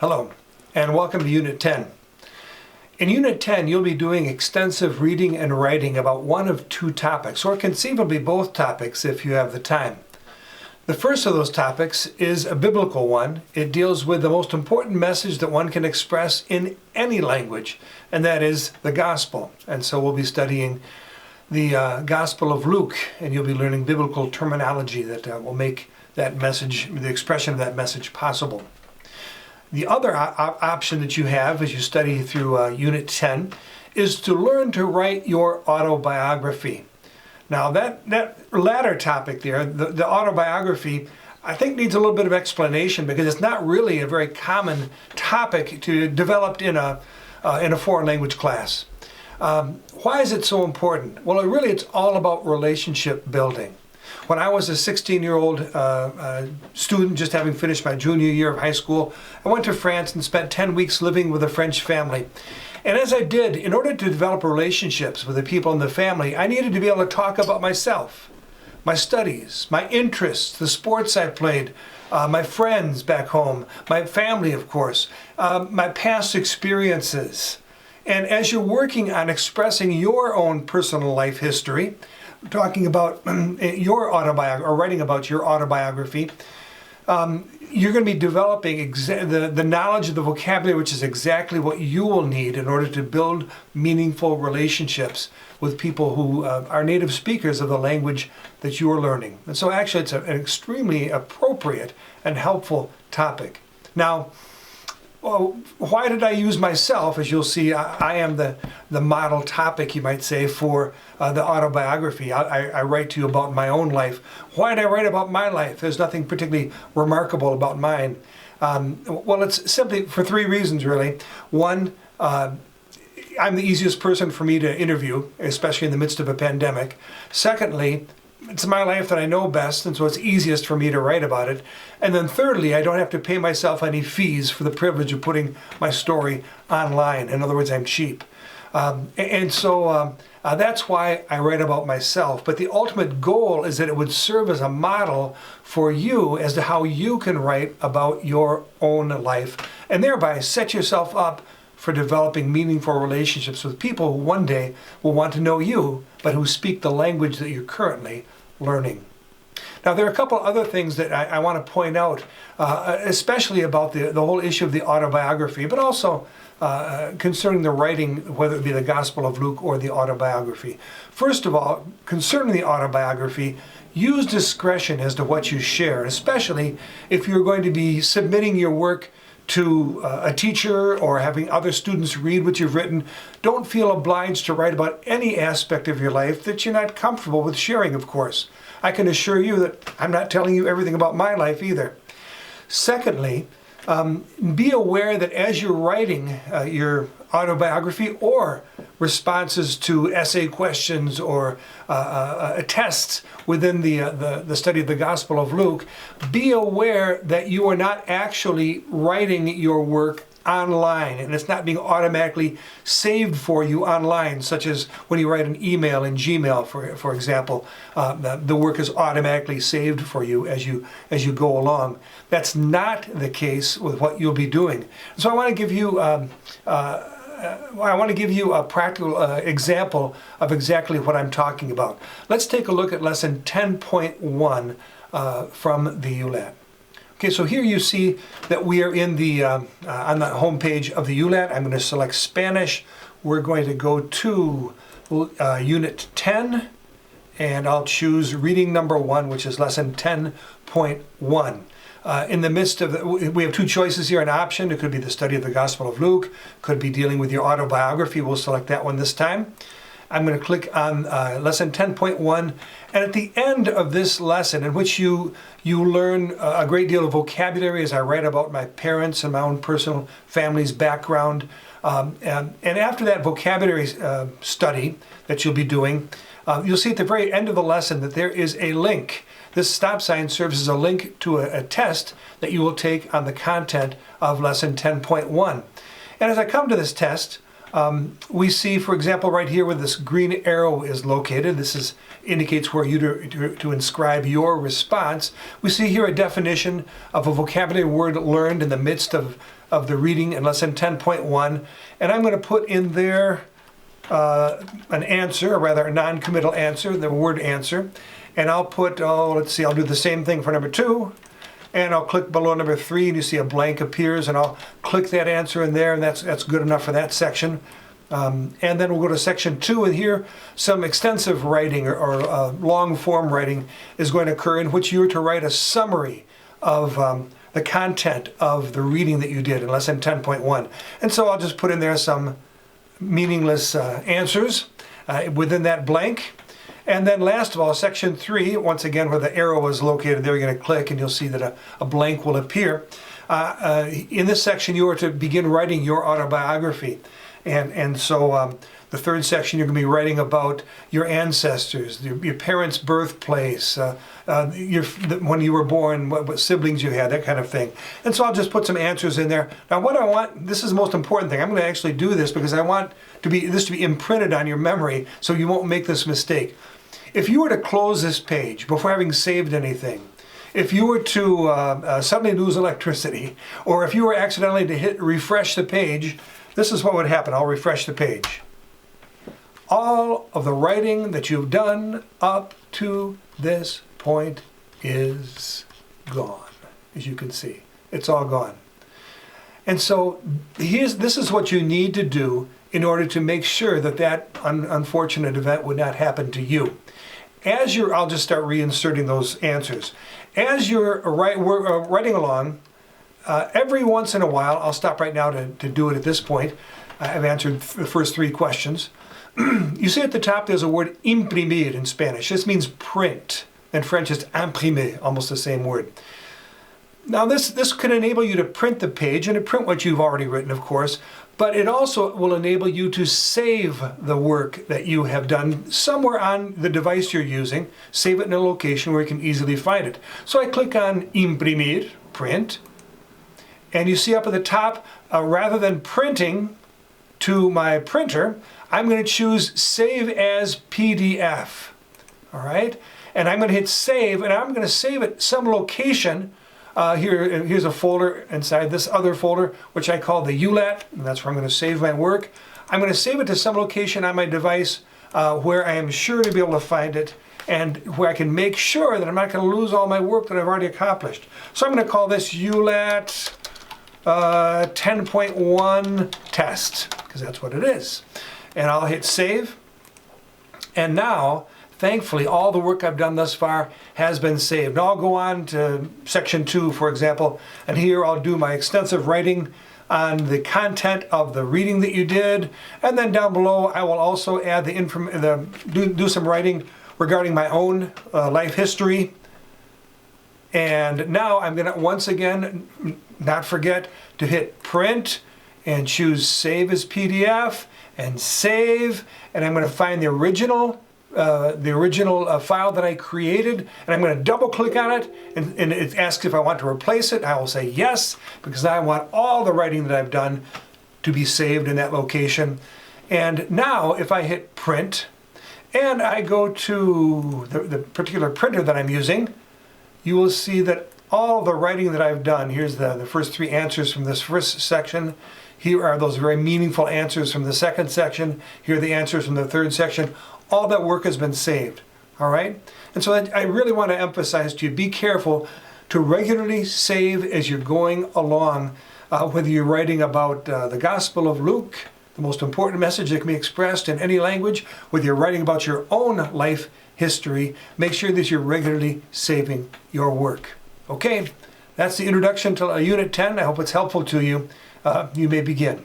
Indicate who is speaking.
Speaker 1: Hello, and welcome to Unit 10. In Unit 10, you'll be doing extensive reading and writing about one of two topics, or conceivably both topics if you have the time. The first of those topics is a biblical one. It deals with the most important message that one can express in any language, and that is the gospel. And so we'll be studying the Gospel of Luke, and you'll be learning biblical terminology that will make that message, the expression of that message, possible. The other option that you have as you study through Unit 10 is to learn to write your autobiography. Now that latter topic there, the autobiography, I think needs a little bit of explanation because it's not really a very common topic to develop in a foreign language class. Why is it so important? Well, it's all about relationship building. When I was a 16-year-old student, just having finished my junior year of high school, I went to France and spent 10 weeks living with a French family. And as I did, in order to develop relationships with the people in the family, I needed to be able to talk about myself, my studies, my interests, the sports I played, my friends back home, my family, of course, my past experiences. And as you're working on expressing your own personal life history, talking about your autobiography or writing about your autobiography, you're going to be developing the knowledge of the vocabulary, which is exactly what you will need in order to build meaningful relationships with people who are native speakers of the language that you are learning. And so actually it's an extremely appropriate and helpful topic. Now, why did I use myself? As you'll see, I am the model topic, you might say, for the autobiography. I write to you about my own life. Why did I write about my life? There's nothing particularly remarkable about mine. Well, it's simply for three reasons, really. One, I'm the easiest person for me to interview, especially in the midst of a pandemic. Secondly, it's my life that I know best, and so it's easiest for me to write about it. And then thirdly, I don't have to pay myself any fees for the privilege of putting my story online. In other words, I'm cheap. So that's why I write about myself. But the ultimate goal is that it would serve as a model for you as to how you can write about your own life, and thereby set yourself up for developing meaningful relationships with people who one day will want to know you, but who speak the language that you're currently learning. Now, there are a couple other things that I want to point out, especially about the whole issue of the autobiography, but also concerning the writing, whether it be the Gospel of Luke or the autobiography. First of all, concerning the autobiography, use discretion as to what you share, especially if you're going to be submitting your work to a teacher or having other students read what you've written. Don't feel obliged to write about any aspect of your life that you're not comfortable with sharing, of course. I can assure you that I'm not telling you everything about my life either. Secondly, be aware that as you're writing your autobiography or responses to essay questions or tests within the study of the Gospel of Luke, be aware that you are not actually writing your work online, and it's not being automatically saved for you online, such as when you write an email in Gmail, for example. The work is automatically saved for you as you go along. That's not the case with what you'll be doing. So I want to give you a practical example of exactly what I'm talking about. Let's take a look at lesson 10.1 from the ULAT. Okay, so here you see that we are in on the home page of the ULAT. I'm going to select Spanish. We're going to go to Unit 10, and I'll choose reading number 1, which is lesson 10.1. In the midst of we have two choices here, an option. It could be the study of the Gospel of Luke, could be dealing with your autobiography. We'll select that one this time. I'm going to click on lesson 10.1, and at the end of this lesson, in which you learn a great deal of vocabulary as I write about my parents and my own personal family's background, and after that vocabulary study that you'll be doing, you'll see at the very end of the lesson that there is a link. This stop sign serves as a link to a test that you will take on the content of lesson 10.1. And as I come to this test, we see, for example, right here where this green arrow is located, this indicates where you to inscribe your response. We see here a definition of a vocabulary word learned in the midst of of the reading in lesson 10.1, and I'm going to put in there an answer, or rather a non-committal answer, the word answer, and I'll put, I'll do the same thing for number 2, and I'll click below number 3, and you see a blank appears, and I'll click that answer in there, and that's good enough for that section. And then we'll go to section 2, and here some extensive writing or long form writing is going to occur, in which you're to write a summary of the content of the reading that you did in lesson 10.1. And so I'll just put in there some meaningless answers within that blank. And then last of all, section 3, once again where the arrow is located there, you're going to click and you'll see that a blank will appear. In this section you are to begin writing your autobiography. And so the third section, you're going to be writing about your ancestors, your parents' birthplace, when you were born, what siblings you had, that kind of thing. And so I'll just put some answers in there. Now what I want, this is the most important thing, I'm going to actually do this because I want this to be imprinted on your memory so you won't make this mistake. If you were to close this page before having saved anything, if you were to suddenly lose electricity, or if you were accidentally to hit refresh the page, this is what would happen. I'll refresh the page. All of the writing that you've done up to this point is gone, as you can see. It's all gone. And so this is what you need to do in order to make sure that that unfortunate event would not happen to you. I'll just start reinserting those answers. As you're writing along, every once in a while, I'll stop right now to do it at this point. I've answered the first 3 questions. You see at the top there's a word imprimir in Spanish. This means print. In French it's imprimer, almost the same word. Now this can enable you to print the page and to print what you've already written, of course, but it also will enable you to save the work that you have done somewhere on the device you're using. Save it in a location where you can easily find it. So I click on imprimir, print, and you see up at the top, rather than printing to my printer, I'm going to choose Save as PDF. All right? And I'm going to hit Save, and I'm going to save it some location. Here's a folder inside this other folder, which I call the ULAT, and that's where I'm going to save my work. I'm going to save it to some location on my device where I am sure to be able to find it, and where I can make sure that I'm not going to lose all my work that I've already accomplished. So I'm going to call this ULAT 10.1 test, because that's what it is. And I'll hit save. And now, thankfully, all the work I've done thus far has been saved. Now I'll go on to section 2, for example, and here I'll do my extensive writing on the content of the reading that you did. And then down below, I will also add do some writing regarding my own life history. And now I'm going to once again not forget to hit print and choose Save as PDF and save. And I'm going to find the original file that I created, and I'm going to double click on it, and it asks if I want to replace it. I will say yes, because I want all the writing that I've done to be saved in that location. And now if I hit print and I go to the particular printer that I'm using, you will see that all the writing that I've done, here's the first 3 answers from this first section. Here are those very meaningful answers from the second section. Here are the answers from the third section. All that work has been saved, all right? And so I really want to emphasize to you, be careful to regularly save as you're going along, whether you're writing about the Gospel of Luke, the most important message that can be expressed in any language, whether you're writing about your own life history, make sure that you're regularly saving your work. Okay, that's the introduction to Unit 10. I hope it's helpful to you. You may begin.